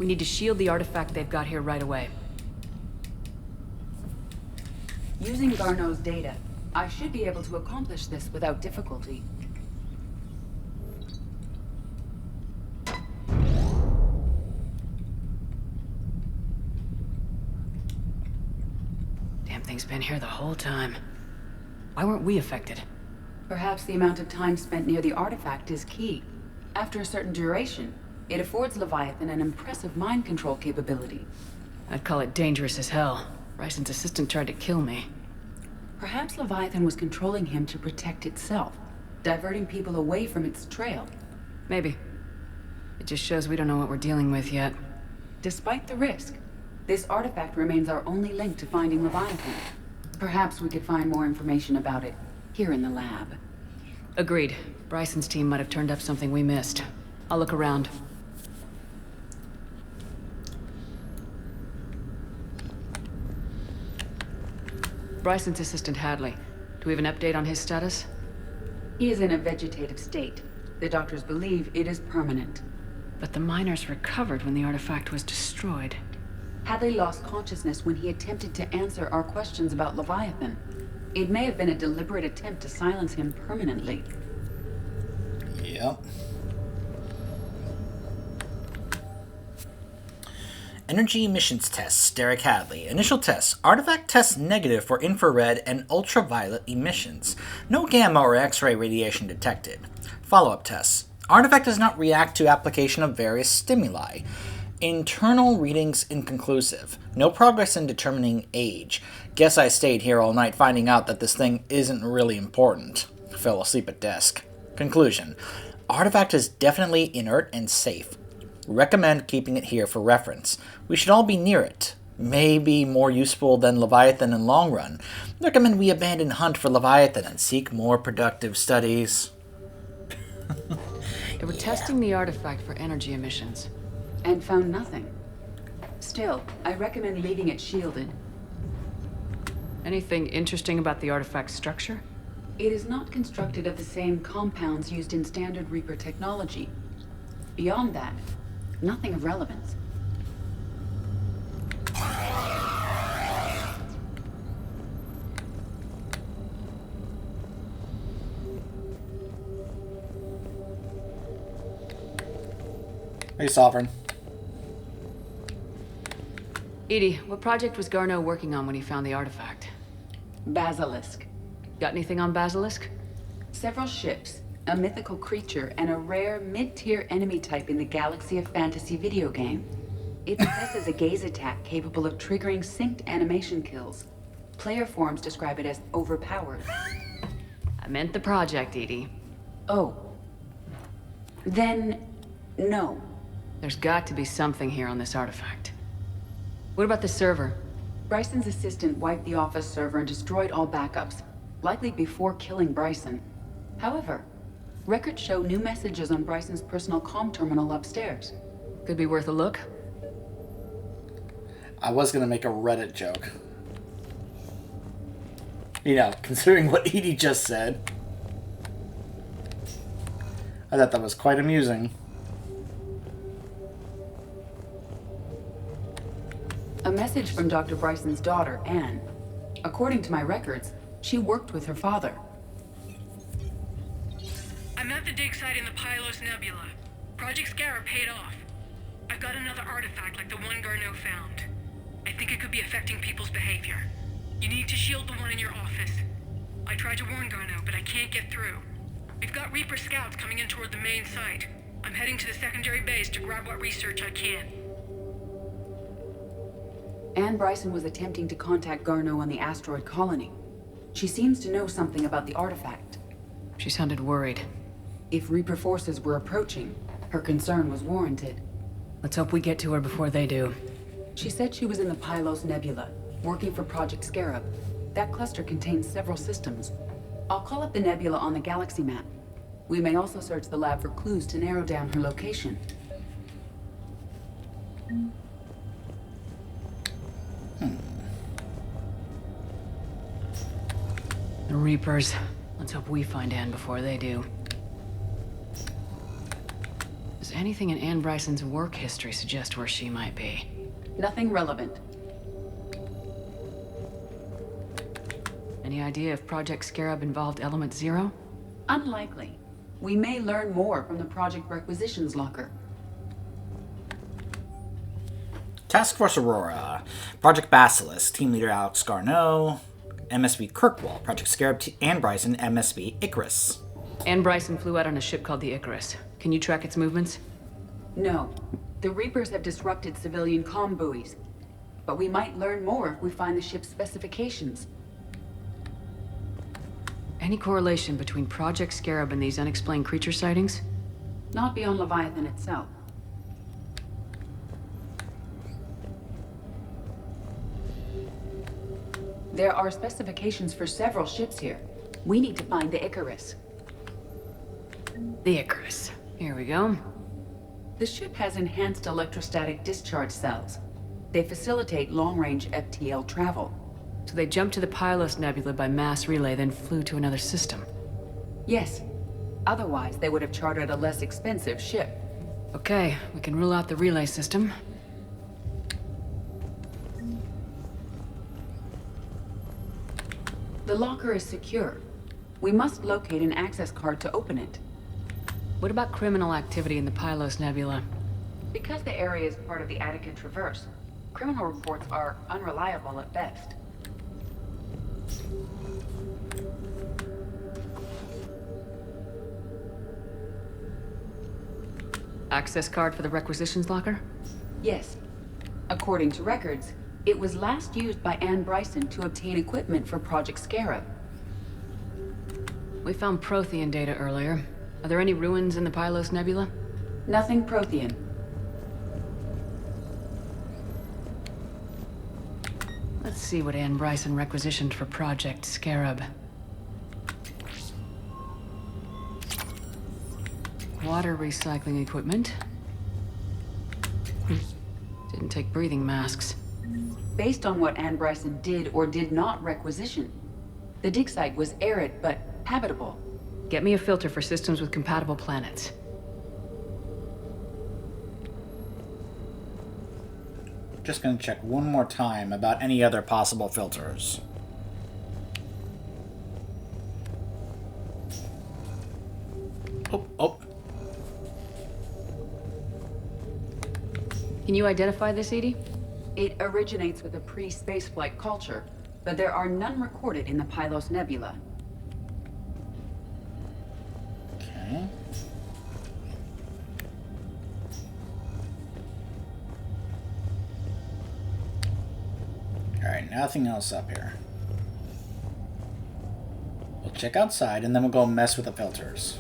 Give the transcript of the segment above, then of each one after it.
We need to shield the artifact they've got here right away. Using Garneau's data, I should be able to accomplish this without difficulty. Damn thing's been here the whole time. Why weren't we affected? Perhaps the amount of time spent near the artifact is key. After a certain duration, it affords Leviathan an impressive mind control capability. I'd call it dangerous as hell. Bryson's assistant tried to kill me. Perhaps Leviathan was controlling him to protect itself, diverting people away from its trail. Maybe. It just shows we don't know what we're dealing with yet. Despite the risk, this artifact remains our only link to finding Leviathan. Perhaps we could find more information about it here in the lab. Agreed. Bryson's team might have turned up something we missed. I'll look around. Bryson's assistant Hadley. Do we have an update on his status? He is in a vegetative state. The doctors believe it is permanent. But the miners recovered when the artifact was destroyed. Hadley lost consciousness when he attempted to answer our questions about Leviathan. It may have been a deliberate attempt to silence him permanently. Yep. Energy emissions tests, Derek Hadley. Initial tests. Artifact tests negative for infrared and ultraviolet emissions. No gamma or X-ray radiation detected. Follow-up tests. Artifact does not react to application of various stimuli. Internal readings inconclusive. No progress in determining age. Guess I stayed here all night finding out that this thing isn't really important. Fell asleep at desk. Conclusion. Artifact is definitely inert and safe. Recommend keeping it here for reference. We should all be near it. May be more useful than Leviathan in long run. Recommend we abandon hunt for Leviathan and seek more productive studies. They were testing the artifact for energy emissions. And found nothing. Still, I recommend leaving it shielded. Anything interesting about the artifact's structure? It is not constructed of the same compounds used in standard Reaper technology. Beyond that, nothing of relevance. Hey, Sovereign. Edie, what project was Garneau working on when he found the artifact? Basilisk. Got anything on Basilisk? Several ships, a mythical creature, and a rare mid-tier enemy type in the Galaxy of Fantasy video game. It possesses a gaze attack capable of triggering synced animation kills. Player forums describe it as overpowered. I meant the project, Edie. Oh. Then, no. There's got to be something here on this artifact. What about the server? Bryson's assistant wiped the office server and destroyed all backups, likely before killing Bryson. However, records show new messages on Bryson's personal comm terminal upstairs. Could be worth a look. I was going to make a Reddit joke. You know, considering what Edie just said. I thought that was quite amusing. A message from Dr. Bryson's daughter, Anne. According to my records, she worked with her father. I'm at the dig site in the Pylos Nebula. Project Scarab paid off. I've got another artifact like the one Garneau found. I think it could be affecting people's behavior. You need to shield the one in your office. I tried to warn Garneau, but I can't get through. We've got Reaper scouts coming in toward the main site. I'm heading to the secondary base to grab what research I can. Anne Bryson was attempting to contact Garneau on the asteroid colony. She seems to know something about the artifact. She sounded worried. If Reaper forces were approaching, her concern was warranted. Let's hope we get to her before they do. She said she was in the Pylos Nebula, working for Project Scarab. That cluster contains several systems. I'll call up the nebula on the galaxy map. We may also search the lab for clues to narrow down her location. The Reapers. Let's hope we find Anne before they do. Does anything in Anne Bryson's work history suggest where she might be? Nothing relevant. Any idea if Project Scarab involved Element Zero? Unlikely. We may learn more from the project requisitions locker. Task Force Aurora, Project Basilisk, Team Leader Alex Garneau, MSV Kirkwall, Project Scarab, Anne Bryson, MSV Icarus. Anne Bryson flew out on a ship called the Icarus. Can you track its movements? No. The Reapers have disrupted civilian comm buoys. But we might learn more if we find the ship's specifications. Any correlation between Project Scarab and these unexplained creature sightings? Not beyond Leviathan itself. There are specifications for several ships here. We need to find the Icarus. The Icarus. Here we go. The ship has enhanced electrostatic discharge cells. They facilitate long-range FTL travel. So they jumped to the Pylos Nebula by mass relay, then flew to another system. Yes. Otherwise, they would have chartered a less expensive ship. Okay, we can rule out the relay system. The locker is secure. We must locate an access card to open it. What about criminal activity in the Pylos Nebula? Because the area is part of the Attica Traverse, criminal reports are unreliable at best. Access card for the requisitions locker? Yes. According to records, it was last used by Anne Bryson to obtain equipment for Project Scarab. We found Prothean data earlier. Are there any ruins in the Pylos Nebula? Nothing Prothean. Let's see what Anne Bryson requisitioned for Project Scarab. Water recycling equipment. Didn't take breathing masks. Based on what Anne Bryson did or did not requisition, the dig site was arid but habitable. Get me a filter for systems with compatible planets. Just gonna check one more time about any other possible filters. Oh. Can you identify this, Edie? It originates with a pre-spaceflight culture, but there are none recorded in the Pylos Nebula. Okay. Alright, nothing else up here. We'll check outside and then we'll go mess with the filters.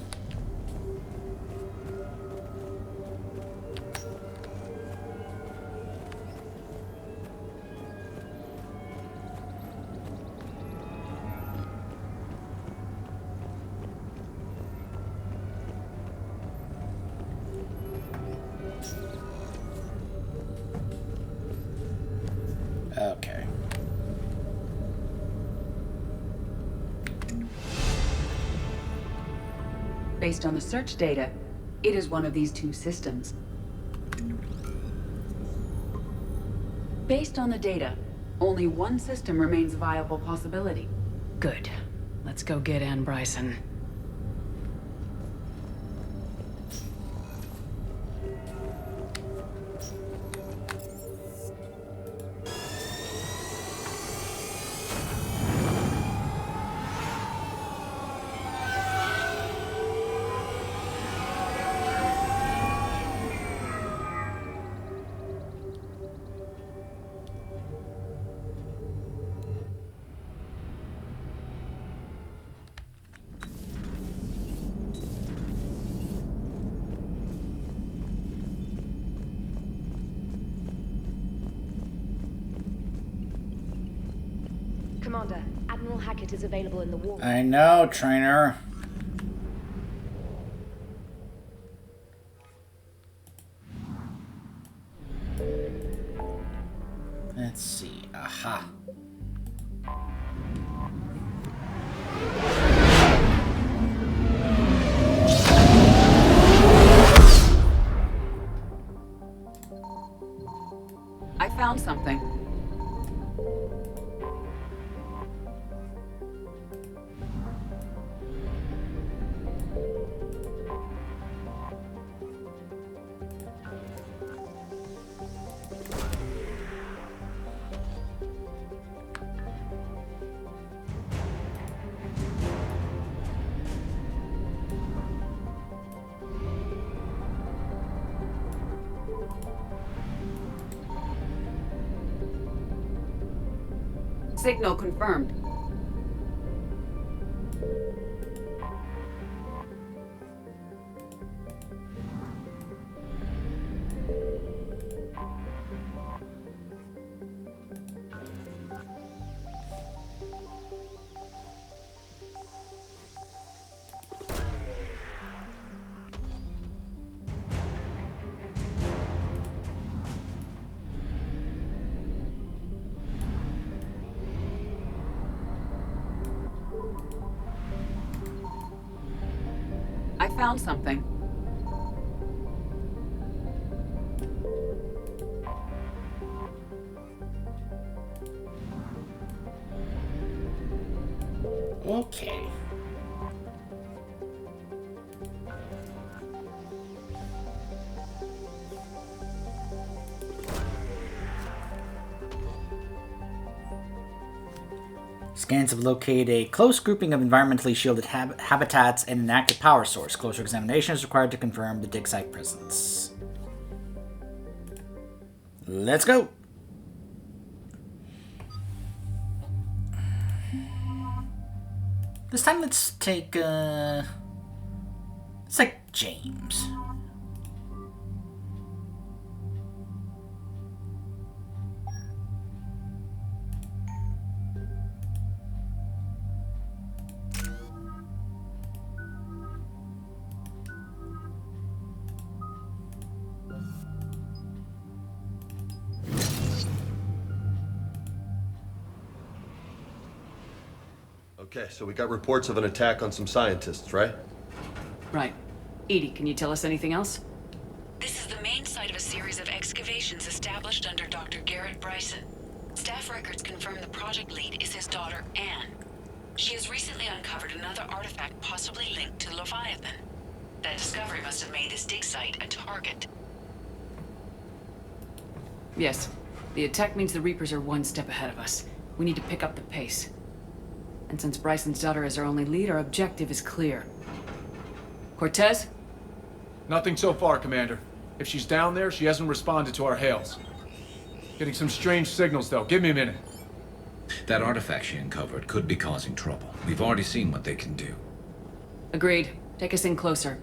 Okay. Based on the search data, it is one of these two systems. Based on the data, only one system remains a viable possibility. Good. Let's go get Anne Bryson. Commander, Admiral Hackett is available in the war. I know, trainer. Let's see. Aha. found something. Signal confirmed. I found something. Okay. Scans have located a close grouping of environmentally shielded habitats and an active power source. Closer examination is required to confirm the dig site presence. Let's go! This time let's take, let's take James. Okay, so we got reports of an attack on some scientists, right? Right. Edie, can you tell us anything else? This is the main site of a series of excavations established under Dr. Garrett Bryson. Staff records confirm the project lead is his daughter, Anne. She has recently uncovered another artifact possibly linked to Leviathan. That discovery must have made this dig site a target. Yes. The attack means the Reapers are one step ahead of us. We need to pick up the pace. And since Bryson's daughter is our only lead, our objective is clear. Cortez? Nothing so far, Commander. If she's down there, she hasn't responded to our hails. Getting some strange signals, though. Give me a minute. That artifact she uncovered could be causing trouble. We've already seen what they can do. Agreed. Take us in closer.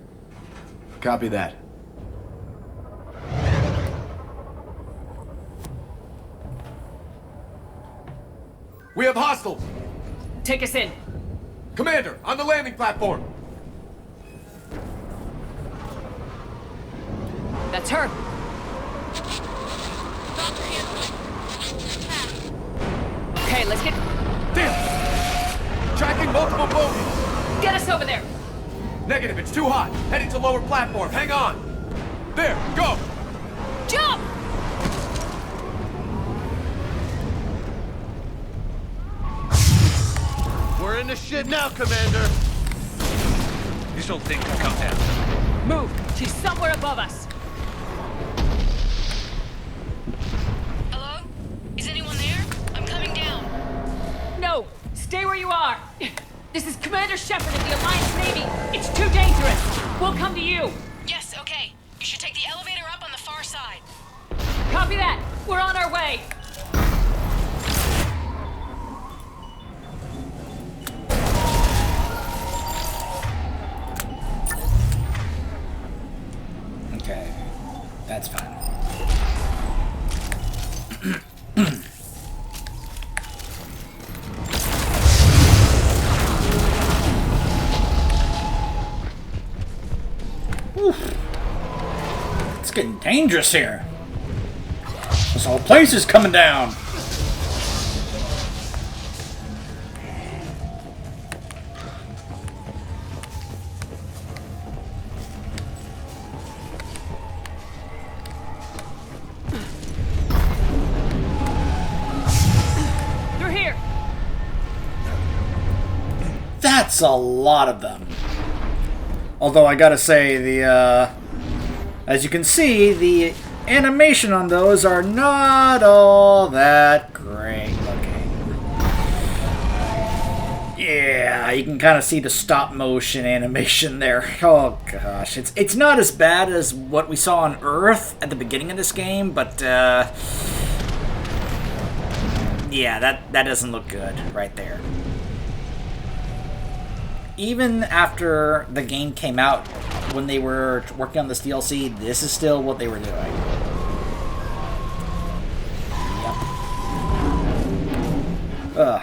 Copy that. We have hostiles! Take us in. Commander, on the landing platform! That's her. Okay, let's get... Damn! Tracking multiple bogies! Get us over there! Negative, it's too hot. Heading to lower platform. Hang on! There, go! Jump! We're in the shit now, Commander! This old thing can come down. Move! She's somewhere above us! Hello? Is anyone there? I'm coming down. No! Stay where you are! This is Commander Shepard of the Alliance Navy! It's too dangerous! We'll come to you! Yes, okay. You should take the elevator up on the far side. Copy that! We're on our way! Okay, that's fine. It's getting dangerous here. This whole place is coming down. That's a lot of them. Although I gotta say, the as you can see, the animation on those are not all that great looking. Yeah, you can kind of see the stop motion animation there. Oh gosh, it's not as bad as what we saw on Earth at the beginning of this game, but yeah, that doesn't look good right there. Even after the game came out, when they were working on this DLC, this is still what they were doing. Yep. Ugh.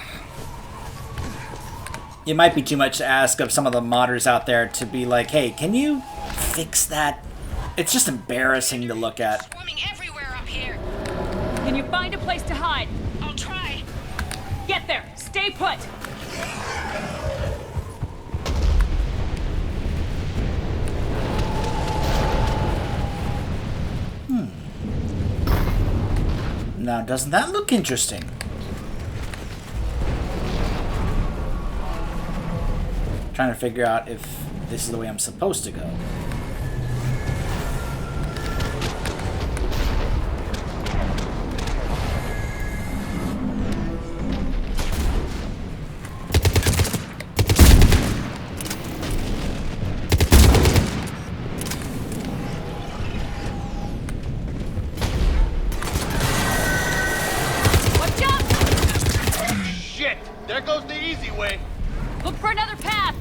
It might be too much to ask of some of the modders out there to be like, hey, can you fix that? It's just embarrassing to look at. Swarming everywhere up here. Can you find a place to hide? I'll try. Get there! Stay put! Now, doesn't that look interesting? Trying to figure out if this is the way I'm supposed to go. There goes the easy way. Look for another path!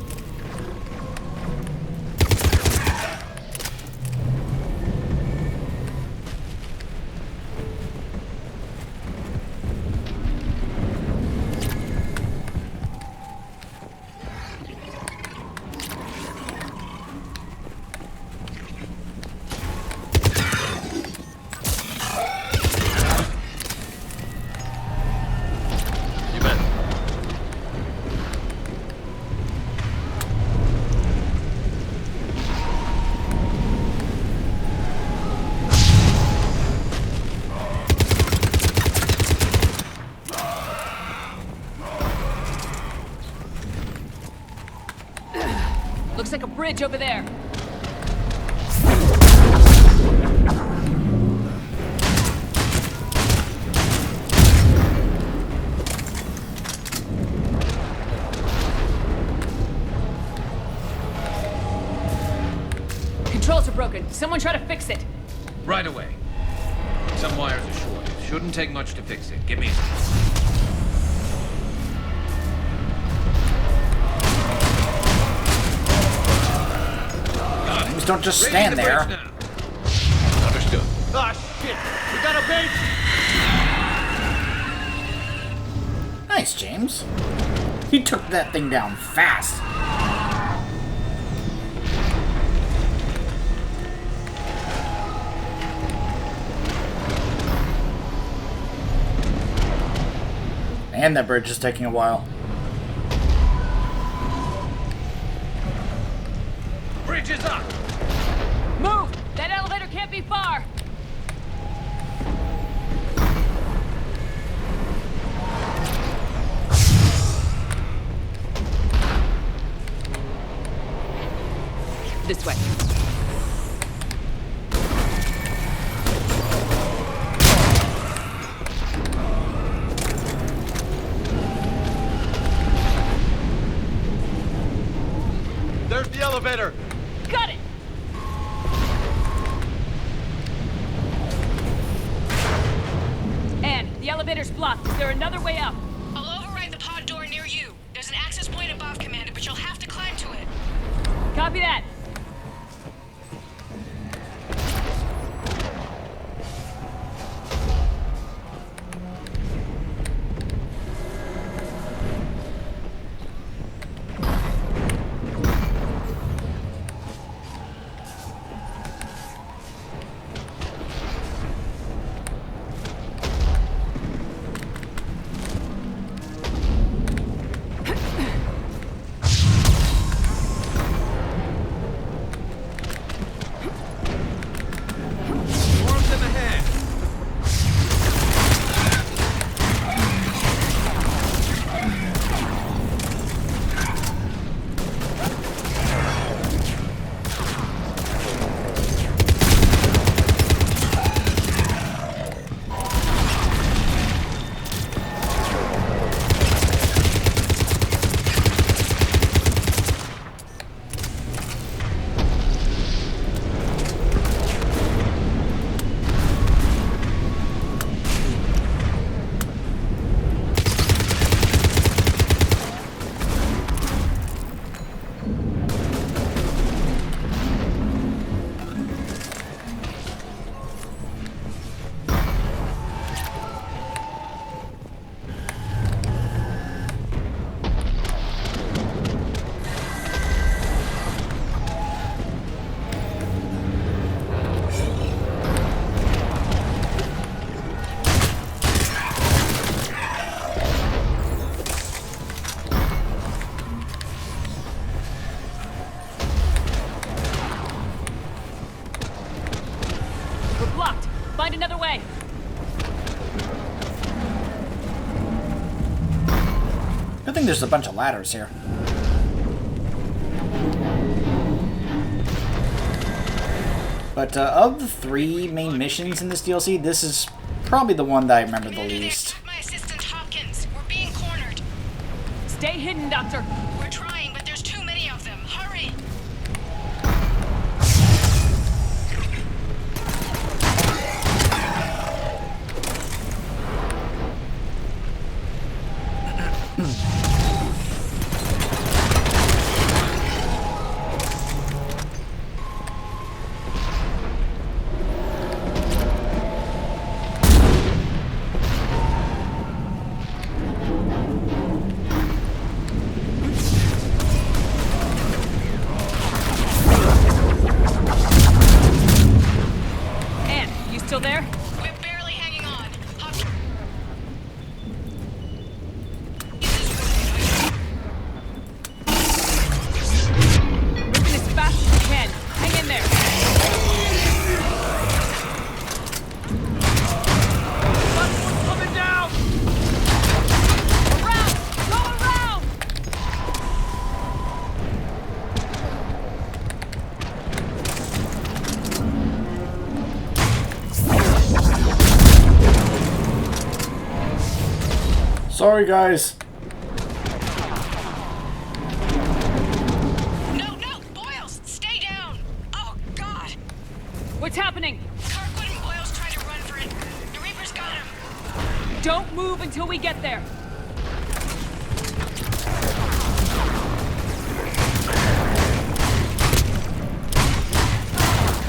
Looks like a bridge over there. Controls are broken. Someone try to fix it. Right away. Some wires are short. Shouldn't take much to fix it. Give me a... Just don't just stand there. Understood. Ah, shit! We got a base! Nice, James. He took that thing down fast. And that bridge is taking a while. Bridge is up! Move! That elevator can't be far! This way. There's the elevator! Got it! Anne, the elevator's blocked. Is there another way up? I'll override the pod door near you. There's an access point above, Commander, but you'll have to climb to it. Copy that. blocked. Find another way. Good thing there's a bunch of ladders here. But of the 3 main missions in this DLC, this is probably the one that I remember the least. My assistant Hopkins. We're being cornered. Stay hidden, Doctor. We're trying, but there's too many of them. Hurry! Still there? We're barely hanging on. Hopkins. Moving as fast as you can. Hang in there. Platform's coming down! Around! Go around! Sorry, guys. No, Boyles, stay down. Oh, God. What's happening? Kirkwood and Boyles tried to run for it. The Reapers got him. Don't move until we get there.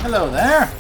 Hello there.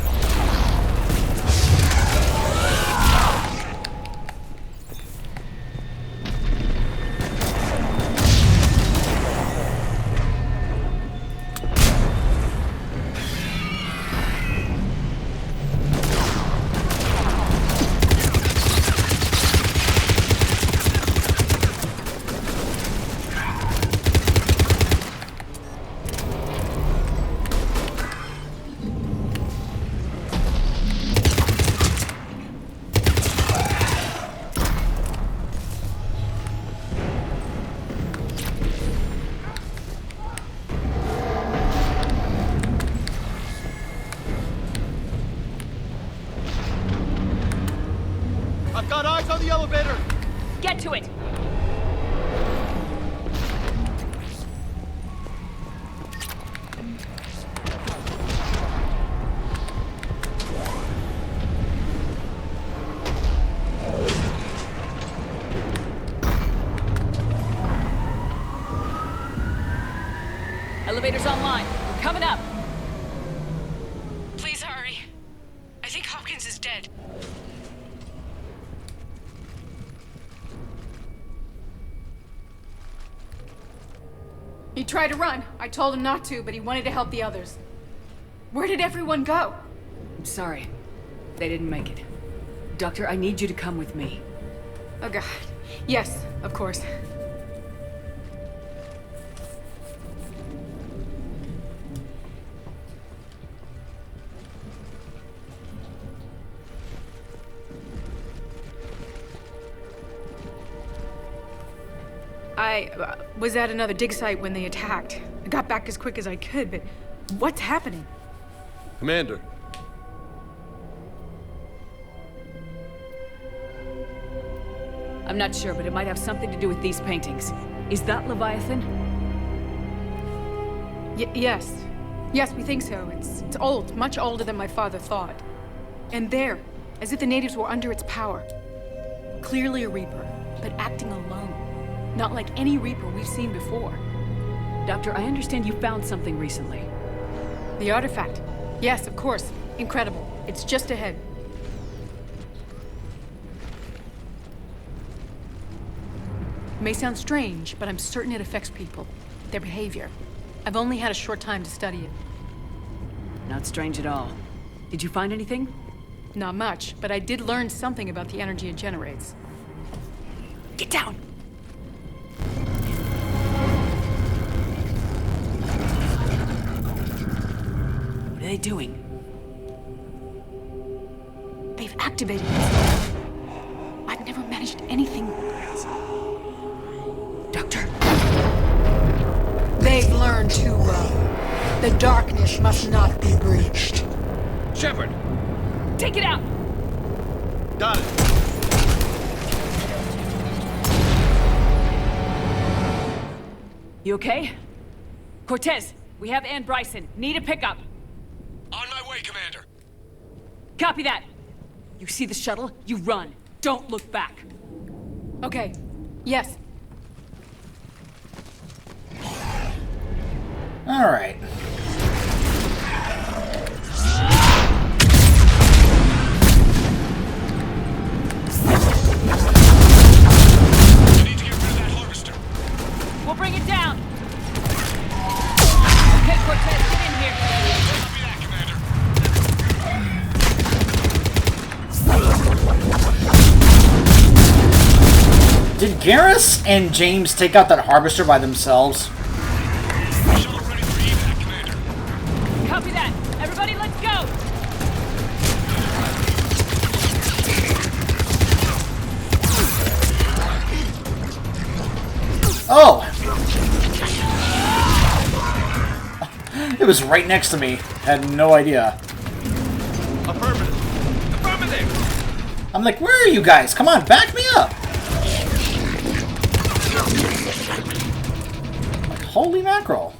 I've got eyes on the elevator! Get to it! Elevator's online. We're coming up. Please hurry. I think Hopkins is dead. He tried to run. I told him not to, but he wanted to help the others. Where did everyone go? I'm sorry. They didn't make it. Doctor, I need you to come with me. Oh God. Yes, of course. I was at another dig site when they attacked. I got back as quick as I could, but what's happening? Commander. I'm not sure, but it might have something to do with these paintings. Is that Leviathan? Yes. Yes, we think so. It's old, much older than my father thought. And there, as if the natives were under its power. Clearly a Reaper, but acting alone. Not like any Reaper we've seen before. Doctor, I understand you found something recently. The artifact. Yes, of course. Incredible. It's just ahead. May sound strange, but I'm certain it affects people. Their behavior. I've only had a short time to study it. Not strange at all. Did you find anything? Not much, but I did learn something about the energy it generates. Get down! What are they doing? they've activated it. I've never managed anything. Doctor. They've learned too well. The darkness must not be breached. Shepard! Take it out! Got it. You okay? Cortez, we have Ann Bryson. Need a pickup. On my way, Commander. Copy that. You see the shuttle? You run. Don't look back. Okay. Yes. All right. I need to get rid of that harvester. We'll bring it down. Okay, Cortez, get in here. Copy that, Commander. Did Garrus and James take out that harvester by themselves? Shuttle ready for evac, Commander. Copy that. Everybody, let's go. Oh! It was right next to me. Had no idea. Affirmative. Affirmative. I'm like, where are you guys? Come on, back me up! Like, holy mackerel.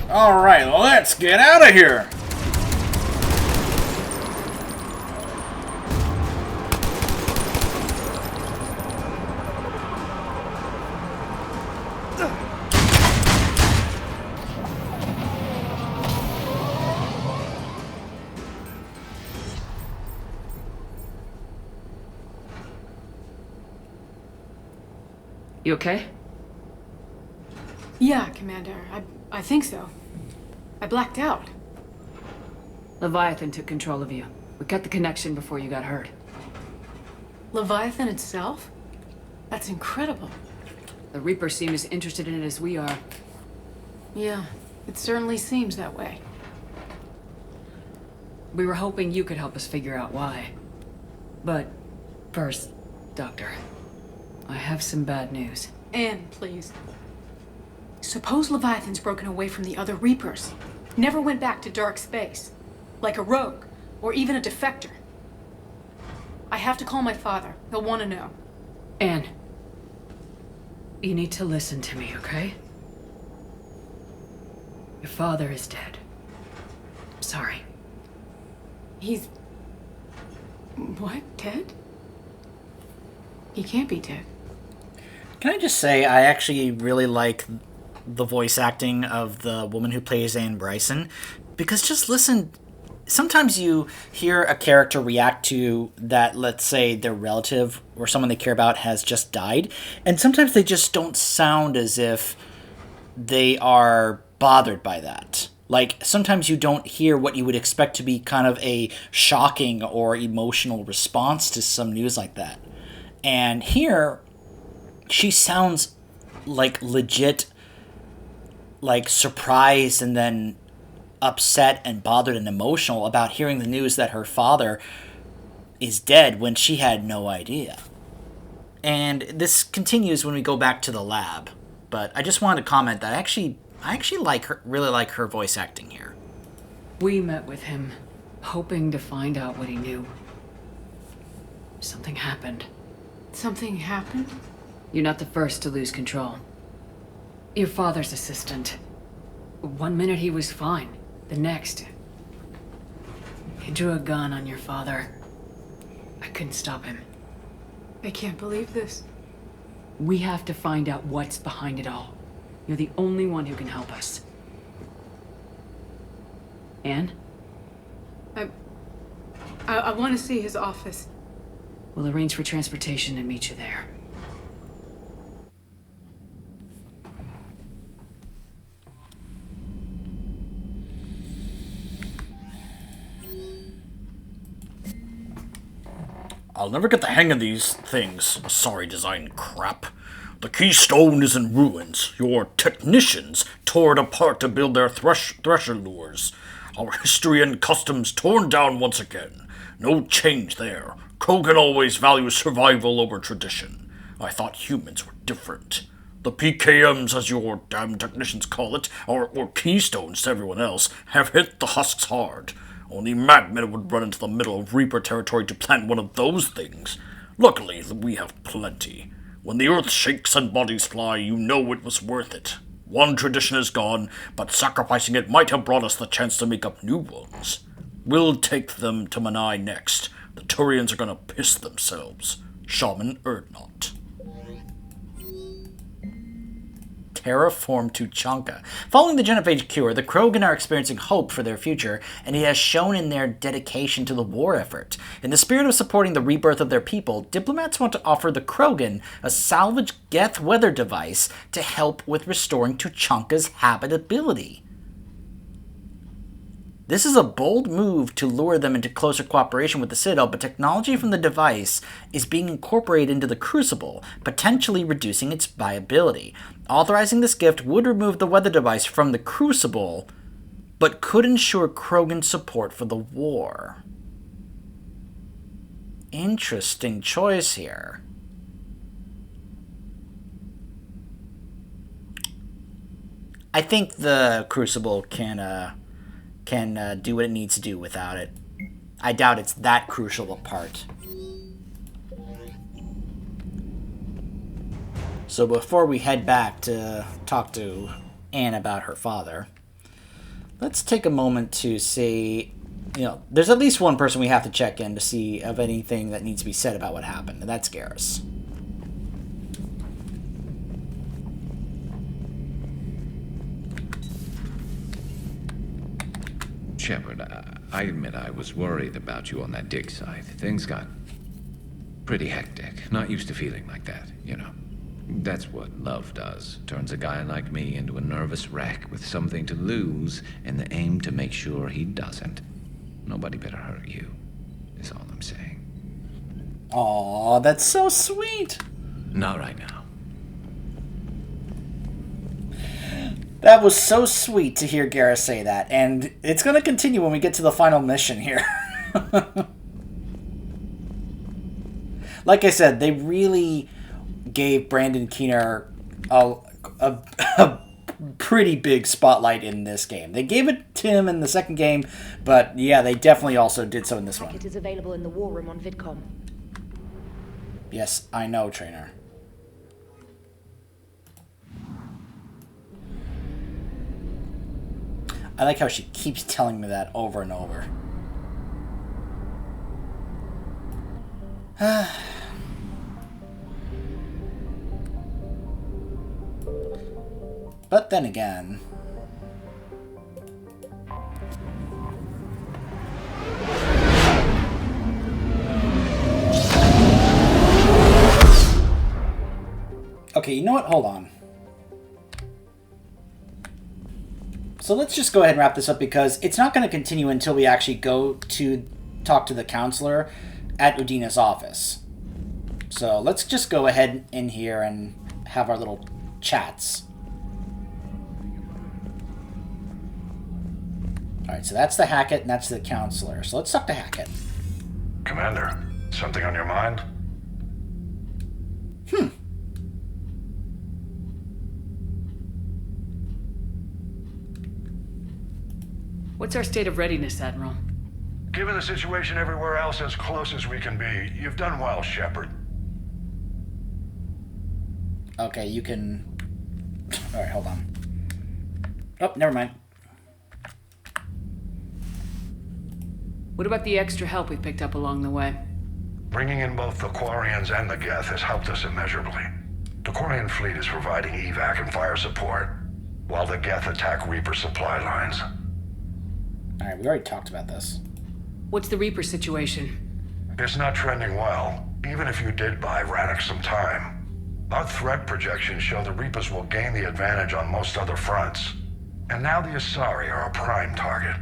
Alright, let's get out of here! You okay? Yeah, Commander. I think so. I blacked out. Leviathan took control of you. We cut the connection before you got hurt. Leviathan itself? That's incredible. The Reapers seem as interested in it as we are. Yeah, it certainly seems that way. We were hoping you could help us figure out why. But first, Doctor, I have some bad news. Anne, please. Suppose Leviathan's broken away from the other Reapers. Never went back to dark space. Like a rogue, or even a defector. I have to call my father. He'll want to know. Anne, you need to listen to me, okay? Your father is dead. I'm sorry. He's... What? Dead? He can't be dead. Can I just say, I actually really like the voice acting of the woman who plays Ann Bryson, because just listen, sometimes you hear a character react to that, let's say their relative or someone they care about has just died, and sometimes they just don't sound as if they are bothered by that. Like, sometimes you don't hear what you would expect to be kind of a shocking or emotional response to some news like that. And here, she sounds like legit, like surprised and then upset and bothered and emotional about hearing the news that her father is dead when she had no idea. And this continues when we go back to the lab. But I just wanted to comment that I actually like her, really like her voice acting here. We met with him, hoping to find out what he knew. Something happened. Something happened? You're not the first to lose control. Your father's assistant. 1 minute he was fine. The next, he drew a gun on your father. I couldn't stop him. I can't believe this. We have to find out what's behind it all. You're the only one who can help us. Anne? I want to see his office. We'll arrange for transportation and meet you there. I'll never get the hang of these things. Sorry design crap. The keystone is in ruins. Your technicians tore it apart to build their thresher lures. Our history and customs torn down once again. No change there. Krogan always values survival over tradition. I thought humans were different. The PKMs, as your damn technicians call it, or keystones to everyone else, have hit the husks hard. Only madmen would run into the middle of Reaper territory to plant one of those things. Luckily, we have plenty. When the earth shakes and bodies fly, you know it was worth it. One tradition is gone, but sacrificing it might have brought us the chance to make up new ones. We'll take them to Manai next. The Turians are gonna piss themselves. Shaman Erdnot. Terraform Tuchanka. Following the genophage cure, the Krogan are experiencing hope for their future, and it has shown in their dedication to the war effort. In the spirit of supporting the rebirth of their people, diplomats want to offer the Krogan a salvage Geth weather device to help with restoring Tuchanka's habitability. This is a bold move to lure them into closer cooperation with the Citadel, but technology from the device is being incorporated into the Crucible, potentially reducing its viability. Authorizing this gift would remove the weather device from the Crucible, but could ensure Krogan support for the war. Interesting choice here. I think the Crucible can do what it needs to do without it. I doubt it's that crucial a part. So before we head back to talk to Anne about her father, let's take a moment to see, there's at least one person we have to check in to see of anything that needs to be said about what happened, and that's Garrus. Shepard, I admit I was worried about you on that dig site. Things got pretty hectic. Not used to feeling like that, you know. That's what love does. Turns a guy like me into a nervous wreck with something to lose and the aim to make sure he doesn't. Nobody better hurt you, is all I'm saying. Aw, that's so sweet. Not right now. That was so sweet to hear Garrus say that, and it's going to continue when we get to the final mission here. Like I said, they really gave Brandon Keener a pretty big spotlight in this game. They gave it to him in the second game, but yeah, they definitely also did so in this one. It is available in the war room on VidCom. Yes, I know, Trainer. I like how she keeps telling me that over and over. But then again... Okay, you know what? Hold on. So let's just go ahead and wrap this up because it's not going to continue until we actually go to talk to the counselor at Udina's office. So let's just go ahead in here and have our little chats. Alright, so that's the Hackett and that's the counselor. So let's talk to Hackett. Commander, something on your mind? What's our state of readiness, Admiral? Given the situation everywhere else, as close as we can be, you've done well, Shepard. Okay, you can... Alright, hold on. Oh, never mind. What about the extra help we picked up along the way? Bringing in both the Quarians and the Geth has helped us immeasurably. The Quarian fleet is providing evac and fire support, while the Geth attack Reaper supply lines. Alright, we already talked about this. What's the Reaper situation? It's not trending well, even if you did buy Radix some time. Our threat projections show the Reapers will gain the advantage on most other fronts. And now the Asari are a prime target.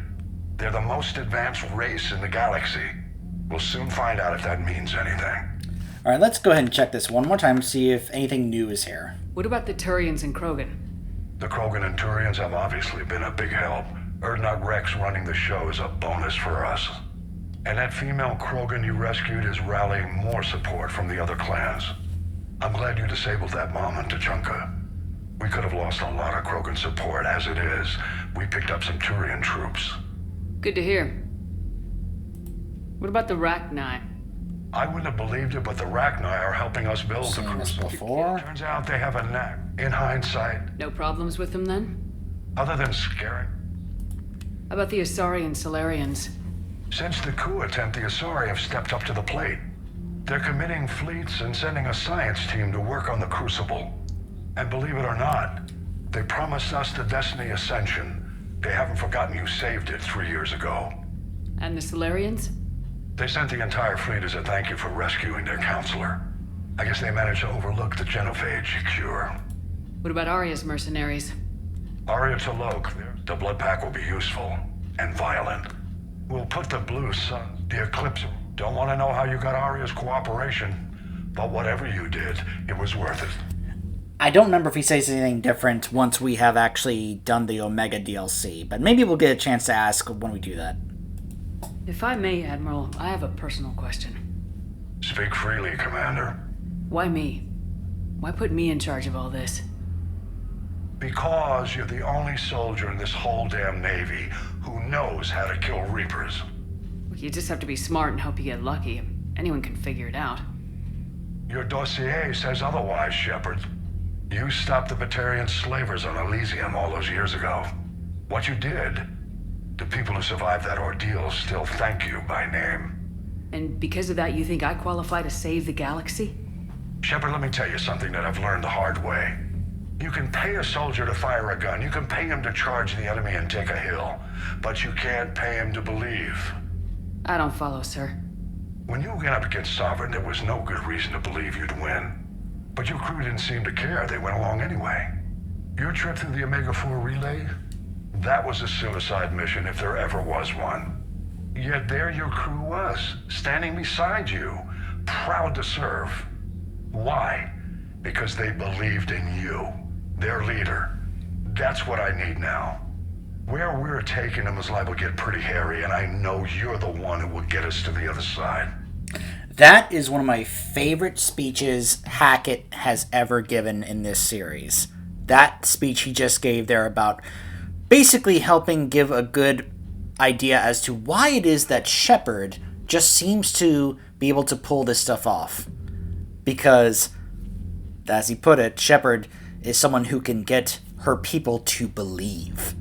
They're the most advanced race in the galaxy. We'll soon find out if that means anything. Alright, let's go ahead and check this one more time to see if anything new is here. What about the Turians and Krogan? The Krogan and Turians have obviously been a big help. Erdnot Rex running the show is a bonus for us. And that female Krogan you rescued is rallying more support from the other clans. I'm glad you disabled that mom in Tuchanka. We could have lost a lot of Krogan support. As it is, we picked up some Turian troops. Good to hear. What about the Rachni? I wouldn't have believed it, but the Rachni are helping us build the Seen this Crucible. before. Turns out they have a knack. In hindsight, No problems with them then? other than scaring. How about the Asari and Solarians? Since the coup attempt, the Asari have stepped up to the plate. They're committing fleets and sending a science team to work on the Crucible. And believe it or not, they promised us the Destiny Ascension. They haven't forgotten you saved it 3 years ago. And the Solarians? They sent the entire fleet as a thank you for rescuing their counselor. I guess they managed to overlook the genophage cure. What about Arya's mercenaries? Arya T'Loak, the Blood Pack will be useful and violent. We'll put the Blue Sun, the Eclipse. Don't want to know how you got Arya's cooperation, but whatever you did, it was worth it. I don't remember if he says anything different once we have actually done the Omega DLC, but maybe we'll get a chance to ask when we do that. If I may, Admiral, I have a personal question. Speak freely, Commander. Why me? Why put me in charge of all this? Because you're the only soldier in this whole damn Navy who knows how to kill Reapers. You just have to be smart and hope you get lucky. Anyone can figure it out. Your dossier says otherwise, Shepard. You stopped the Batarian slavers on Elysium all those years ago. What you did, the people who survived that ordeal still thank you by name. And because of that, you think I qualify to save the galaxy? Shepard, let me tell you something that I've learned the hard way. You can pay a soldier to fire a gun, you can pay him to charge the enemy and take a hill, but you can't pay him to believe. I don't follow, sir. When you went up against Sovereign, there was no good reason to believe you'd win. But your crew didn't seem to care. They went along anyway. Your trip through the Omega-4 relay? That was a suicide mission if there ever was one. Yet there your crew was, standing beside you, proud to serve. Why? Because they believed in you, their leader. That's what I need now. Where we're taking them is liable to get pretty hairy, and I know you're the one who will get us to the other side. That is one of my favorite speeches Hackett has ever given in this series. That speech he just gave there about basically helping give a good idea as to why it is that Shepard just seems to be able to pull this stuff off. Because, as he put it, Shepard is someone who can get her people to believe.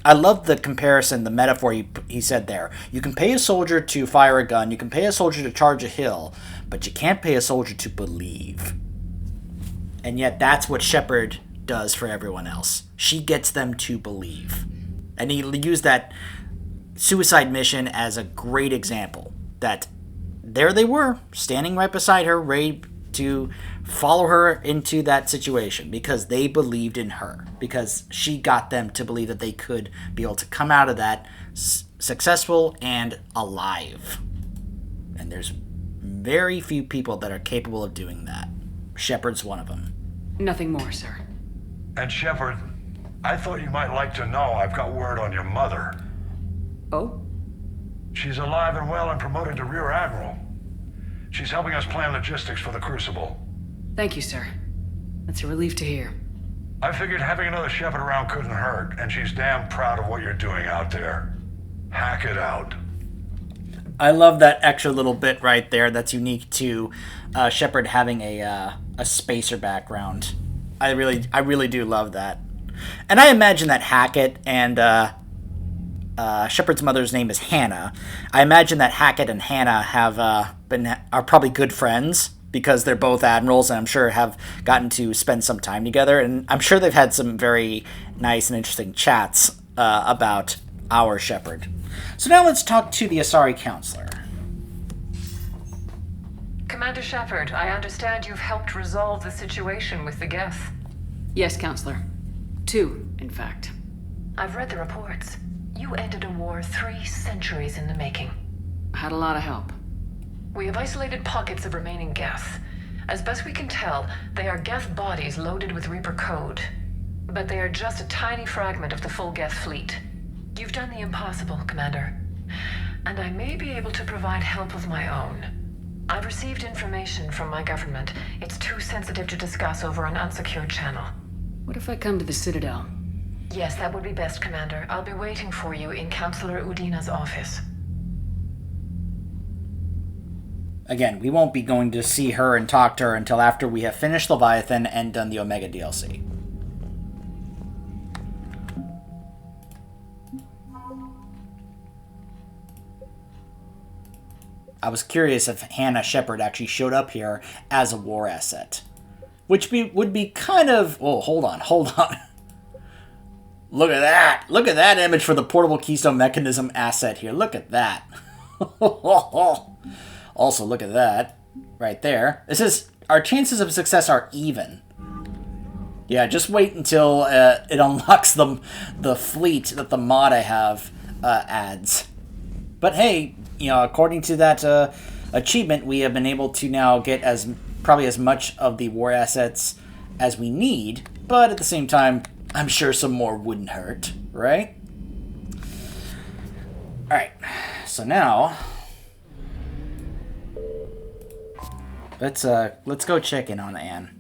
I love the comparison, the metaphor he said there. You can pay a soldier to fire a gun, you can pay a soldier to charge a hill, but you can't pay a soldier to believe. And yet that's what Shepard does for everyone else. She gets them to believe. And he used that suicide mission as a great example. That there they were, standing right beside her, ready to follow her into that situation because they believed in her, because she got them to believe that they could be able to come out of that successful and alive. And there's very few people that are capable of doing that. Shepard's one of them. Nothing more, sir. And Shepard, I thought you might like to know I've got word on your mother. Oh? She's alive and well and promoted to Rear Admiral. She's helping us plan logistics for the Crucible. Thank you, sir. That's a relief to hear. I figured having another Shepard around couldn't hurt, and she's damn proud of what you're doing out there. Hack it out. I love that extra little bit right there that's unique to Shepard having a spacer background. I really do love that. And I imagine that Hackett and Shepard's mother's name is Hannah. I imagine that Hackett and Hannah are probably good friends because they're both admirals, and I'm sure have gotten to spend some time together. And I'm sure they've had some very nice and interesting chats about our Shepard. So now let's talk to the Asari counselor. Commander Shepard, I understand you've helped resolve the situation with the Geth. Yes, Counselor. 2, in fact. I've read the reports. You ended a war 3 centuries in the making. I had a lot of help. We have isolated pockets of remaining Geth. As best we can tell, they are Geth bodies loaded with Reaper code. But they are just a tiny fragment of the full Geth fleet. You've done the impossible, Commander. And I may be able to provide help of my own. I've received information from my government. It's too sensitive to discuss over an unsecured channel. What if I come to the Citadel? Yes, that would be best, Commander. I'll be waiting for you in Counselor Udina's office. Again, we won't be going to see her and talk to her until after we have finished Leviathan and done the Omega DLC. I was curious if Hannah Shepard actually showed up here as a war asset. Which would be kind of... Oh, hold on. Look at that. Look at that image for the portable keystone mechanism asset here. Look at that. Also, look at that. Right there. It says, our chances of success are even. Yeah, just wait until it unlocks the fleet that the mod I have adds. But hey, you know, according to that achievement, we have been able to now get probably as much of the war assets as we need. But at the same time, I'm sure some more wouldn't hurt, right? Alright, so now... Let's go check in on Anne.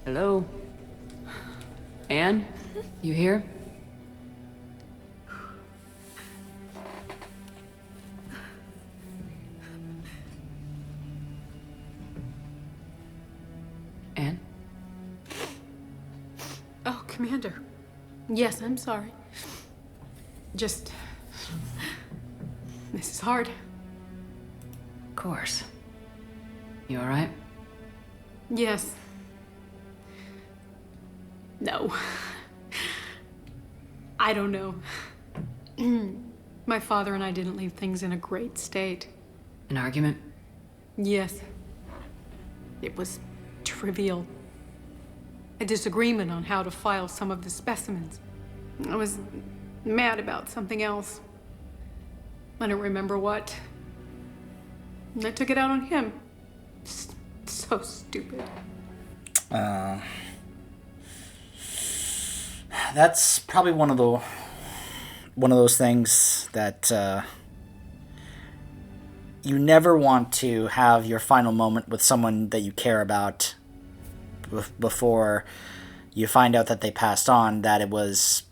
Hello? Anne? You here? Anne? Oh, Commander. Yes, I'm sorry. Just... This is hard. Of course. You alright? Yes. No. I don't know. My father and I didn't leave things in a great state. An argument? Yes. It was trivial. A disagreement on how to file some of the specimens. I was mad about something else. I don't remember what. And I took it out on him. So stupid. That's probably one of those things that you never want to have your final moment with someone that you care about before you find out that they passed on, that it was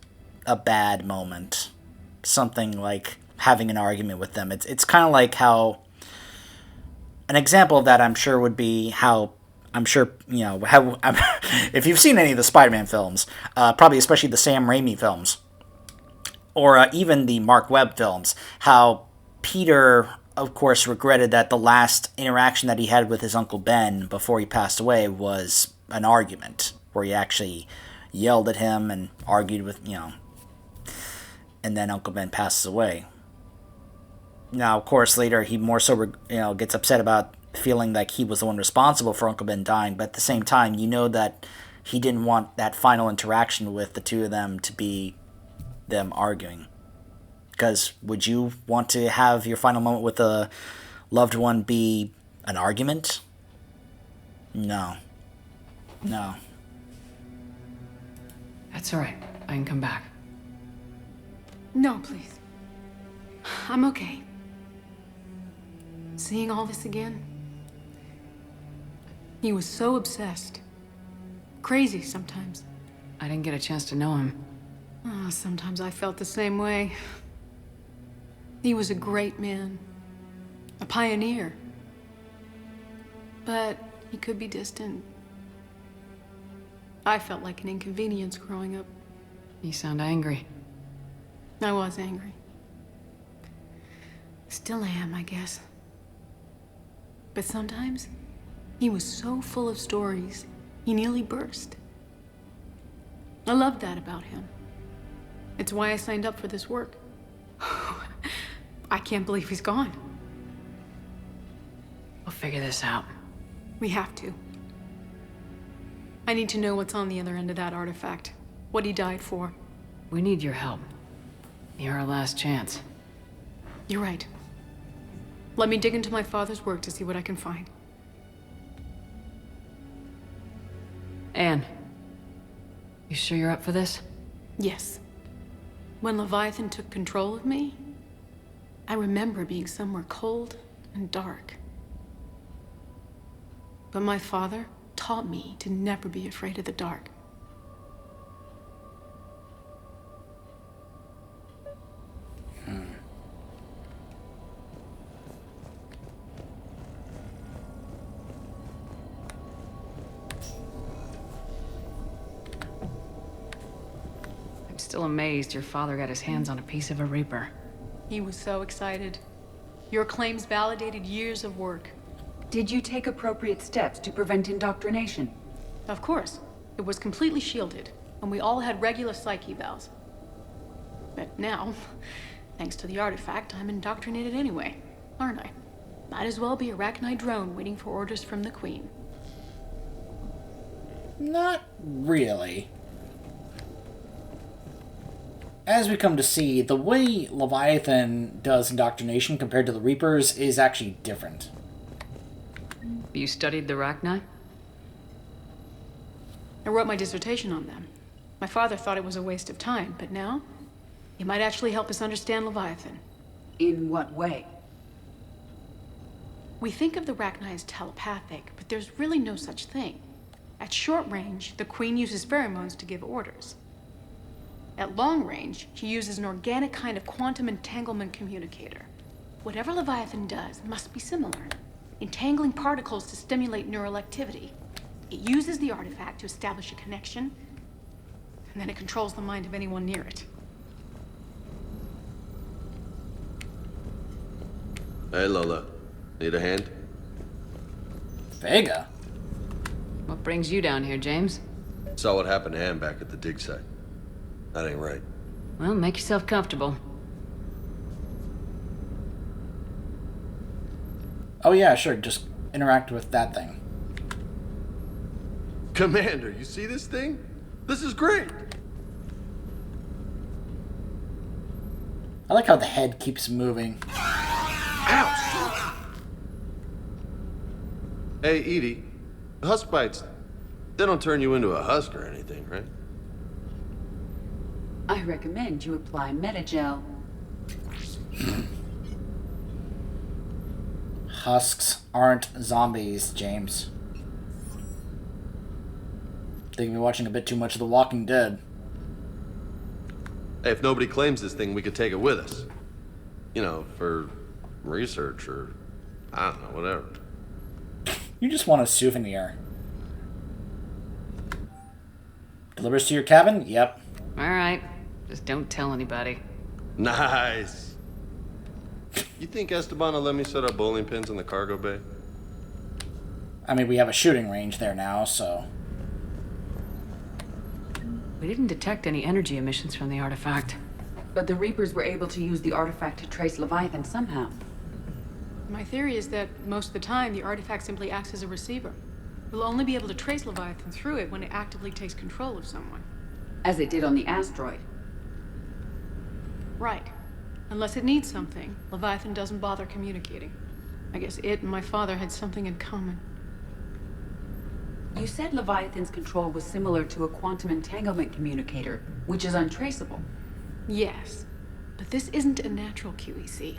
a bad moment. Something like having an argument with them. It's kind of like how... An example of that, I'm sure, would be how... I'm sure, you know, how, if you've seen any of the Spider-Man films, probably especially the Sam Raimi films, or even the Mark Webb films, how Peter, of course, regretted that the last interaction that he had with his Uncle Ben before he passed away was an argument, where he actually yelled at him and argued with, you know, and then Uncle Ben passes away. Now, of course, later he more so, you know, gets upset about feeling like he was the one responsible for Uncle Ben dying, but at the same time, you know that he didn't want that final interaction with the two of them to be them arguing. Because would you want to have your final moment with a loved one be an argument? No. No. That's alright. I can come back. No, please. I'm okay. Seeing all this again? He was so obsessed. Crazy sometimes. I didn't get a chance to know him. Oh, sometimes I felt the same way. He was a great man. A pioneer. But he could be distant. I felt like an inconvenience growing up. You sound angry. I was angry. Still am, I guess. But sometimes, he was so full of stories, he nearly burst. I love that about him. It's why I signed up for this work. I can't believe he's gone. We'll figure this out. We have to. I need to know what's on the other end of that artifact. What he died for. We need your help. You're our last chance. You're right. Let me dig into my father's work to see what I can find. Anne, you sure you're up for this? Yes. When Leviathan took control of me, I remember being somewhere cold and dark. But my father taught me to never be afraid of the dark. I'm still amazed your father got his hands on a piece of a Reaper. He was so excited. Your claims validated years of work. Did you take appropriate steps to prevent indoctrination? Of course. It was completely shielded, and we all had regular psych evals. But now, thanks to the artifact, I'm indoctrinated anyway, aren't I? Might as well be a Arachnite drone waiting for orders from the Queen. Not really. As we come to see, the way Leviathan does indoctrination compared to the Reapers is actually different. You studied the Arachnite? I wrote my dissertation on them. My father thought it was a waste of time, but now, it might actually help us understand Leviathan. In what way? We think of the Arachnite as telepathic, but there's really no such thing. At short range, the Queen uses pheromones to give orders. At long range, she uses an organic kind of quantum entanglement communicator. Whatever Leviathan does must be similar, entangling particles to stimulate neural activity. It uses the artifact to establish a connection, and then it controls the mind of anyone near it. Hey, Lola. Need a hand? Vega? What brings you down here, James? Saw what happened to Ann back at the dig site. That ain't right. Well, make yourself comfortable. Oh yeah, sure, just interact with that thing. Commander, you see this thing? This is great! I like how the head keeps moving. Ouch! Hey, Edie. The husk bites, they don't turn you into a husk or anything, right? I recommend you apply Metagel. Husks aren't zombies, James. Think you're watching a bit too much of The Walking Dead. Hey, if nobody claims this thing, we could take it with us. You know, for research or, I don't know, whatever. You just want a souvenir. Delivers to your cabin? Yep. Alright. Just don't tell anybody. Nice. You think Esteban will let me set up bowling pins in the cargo bay? I mean, we have a shooting range there now, so... We didn't detect any energy emissions from the artifact. But the Reapers were able to use the artifact to trace Leviathan somehow. My theory is that most of the time, the artifact simply acts as a receiver. We'll only be able to trace Leviathan through it when it actively takes control of someone. As it did on the asteroid. Right. Unless it needs something, Leviathan doesn't bother communicating. I guess it and my father had something in common. You said Leviathan's control was similar to a quantum entanglement communicator, which is untraceable. Yes, but this isn't a natural QEC.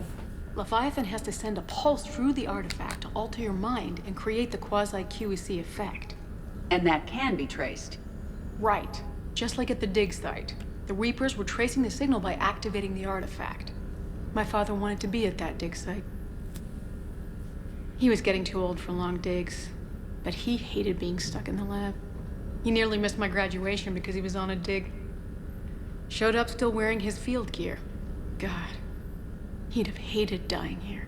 Leviathan has to send a pulse through the artifact to alter your mind and create the quasi-QEC effect. And that can be traced. Right. Just like at the dig site. The Reapers were tracing the signal by activating the artifact. My father wanted to be at that dig site. He was getting too old for long digs, but he hated being stuck in the lab. He nearly missed my graduation because he was on a dig. Showed up still wearing his field gear. God, he'd have hated dying here.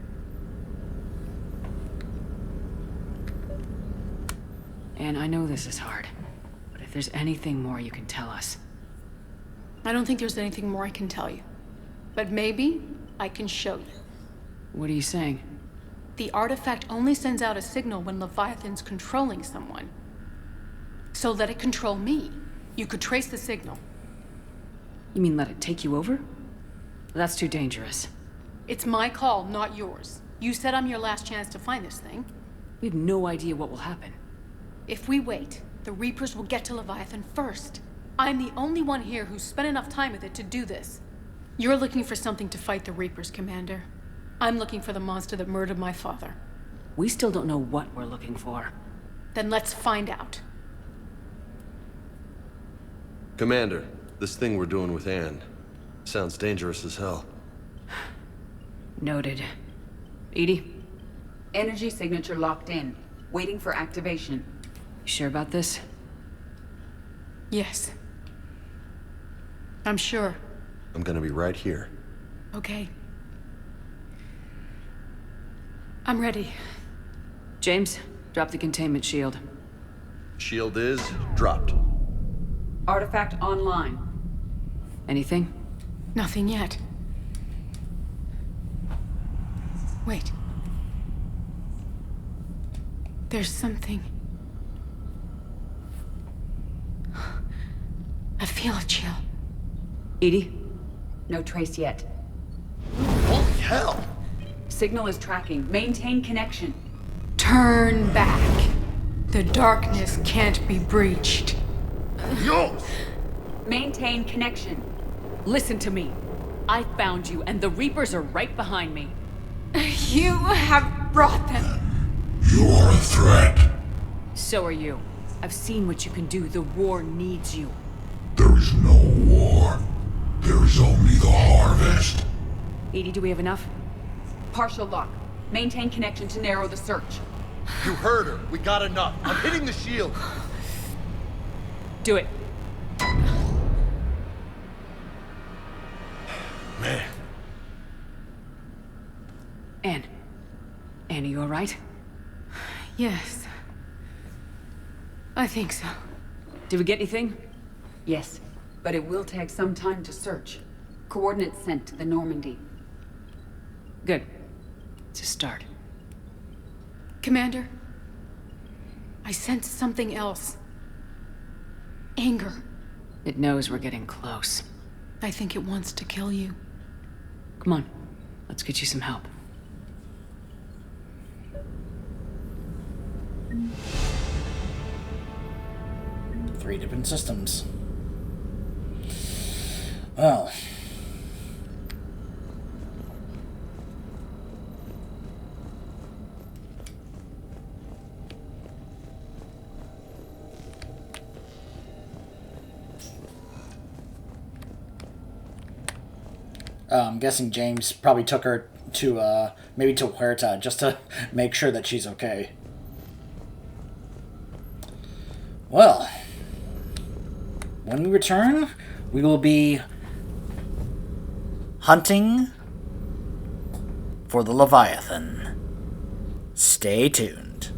And I know this is hard, but if there's anything more you can tell us, I don't think there's anything more I can tell you. But maybe I can show you. What are you saying? The artifact only sends out a signal when Leviathan's controlling someone. So let it control me. You could trace the signal. You mean let it take you over? That's too dangerous. It's my call, not yours. You said I'm your last chance to find this thing. We have no idea what will happen. If we wait, the Reapers will get to Leviathan first. I'm the only one here who's spent enough time with it to do this. You're looking for something to fight the Reapers, Commander. I'm looking for the monster that murdered my father. We still don't know what we're looking for. Then let's find out. Commander, this thing we're doing with Anne sounds dangerous as hell. Noted. Edie? Energy signature locked in. Waiting for activation. You sure about this? Yes. I'm sure. I'm gonna be right here. Okay. I'm ready. James, drop the containment shield. Shield is dropped. Artifact online. Anything? Nothing yet. Wait. There's something. I feel a chill. Edie? No trace yet. Holy hell! Signal is tracking. Maintain connection. Turn back. The darkness can't be breached. Yo! Maintain connection. Listen to me. I found you, and the Reapers are right behind me. You have brought them. You are a threat. So are you. I've seen what you can do. The war needs you. There is no war. There is only the harvest. Edie, do we have enough? Partial lock. Maintain connection to narrow the search. You heard her. We got enough. I'm hitting the shield. Do it. Man. Anne. Anne, are you alright? Yes. I think so. Did we get anything? Yes, but it will take some time to search. Coordinates sent to the Normandy. Good. It's a start. Commander, I sense something else. Anger. It knows we're getting close. I think it wants to kill you. Come on. Let's get you some help. Three different systems. Well. I'm guessing James probably took her to, maybe to Huerta, just to make sure that she's okay. Well, when we return, we will be hunting for the Leviathan. Stay tuned.